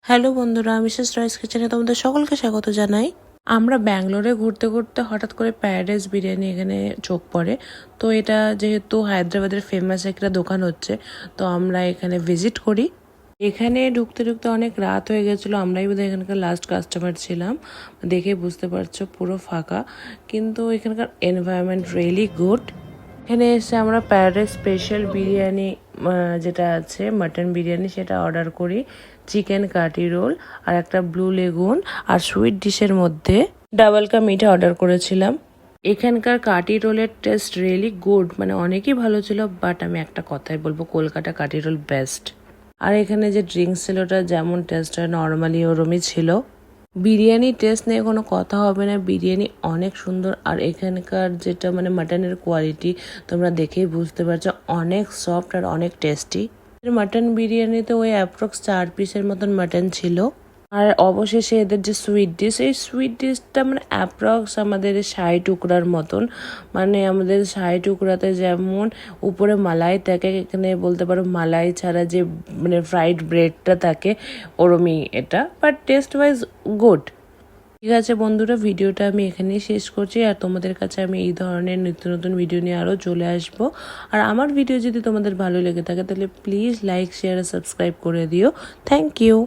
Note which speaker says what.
Speaker 1: Hello বন্ধুরা, Mrs রয়েস কিচেনে তোমাদের সকলকে স্বাগত জানাই। আমরা ব্যাঙ্গালোরে ঘুরতে ঘুরতে হঠাৎ করে প্যারাডাইস বিরিয়ানি এখানে চোখ পড়ে। তো এটা যেহেতু হায়দ্রাবাদের ফেমাস একটা দোকান হচ্ছে, তো আমরা এখানে ভিজিট করি। এখানে ঢুকতে ঢুকতে অনেক রাত হয়ে গেছিলো, আমরাই বোধহয় এখানকার লাস্ট কাস্টমার ছিলাম। দেখে বুঝতে পারছো পুরো ফাঁকা, কিন্তু এখানকার এনভায়রনমেন্ট রিয়েলি গুড। এখানে এসে আমরা প্যারাডাইস স্পেশাল বিরিয়ানি যেটা আছে মাটন বিরিয়ানি সেটা অর্ডার করি, চিকেন কাটি রোল আর একটা ব্লু লেগুন, আর সুইট ডিশের মধ্যে ডাবল কা মিঠা অর্ডার করেছিলাম। এখানকার কাটি রোলের টেস্ট রিয়েলি গুড, মানে অনেকই ভালো ছিল, বাট আমি একটা কথাই বলবো, কলকাতা কাটি রোল বেস্ট। আর এখানে যে ড্রিঙ্কস ছিল ওটা যেমন টেস্ট হয় নর্মালি ওরমই ছিল। বিরিয়ানি টেস্ট নিয়ে কোনো কথা হবে না, বিরিয়ানি অনেক সুন্দর। আর এখানকার যেটা মানে মাটনের কোয়ালিটি তোমরা দেখেই বুঝতে পারছো, অনেক সফট আর অনেক টেস্টি। মাটন বিরিয়ানিতে ওই অ্যাপ্রক্স 4 পিসের মতন মাটন ছিল। আর অবশেষে এদের যে সুইট ডিশ, এই সুইট ডিশটা মানে অ্যাপ্রক্স আমাদের 60 টুকরার মতন। মানে আমাদের 60 টুকরাতে যেমন উপরে মালাই থাকে, এখানে বলতে পারো মালাই ছাড়া যে মানে ফ্রাইড ব্রেডটা থাকে ওরমই এটা, বাট টেস্ট ওয়াইজ গুড। ঠিক আছে বন্ধুরা, ভিডিওটা আমি এখানেই শেষ করছি। আর তোমাদের কাছে আমি এই ধরনের নিত্য নতুন ভিডিও নিয়ে আরও চলে আসবো। আর আমার ভিডিও যদি তোমাদের ভালো লেগে থাকে তাহলে প্লিজ লাইক, শেয়ার আর সাবস্ক্রাইব করে দিও। Thank you.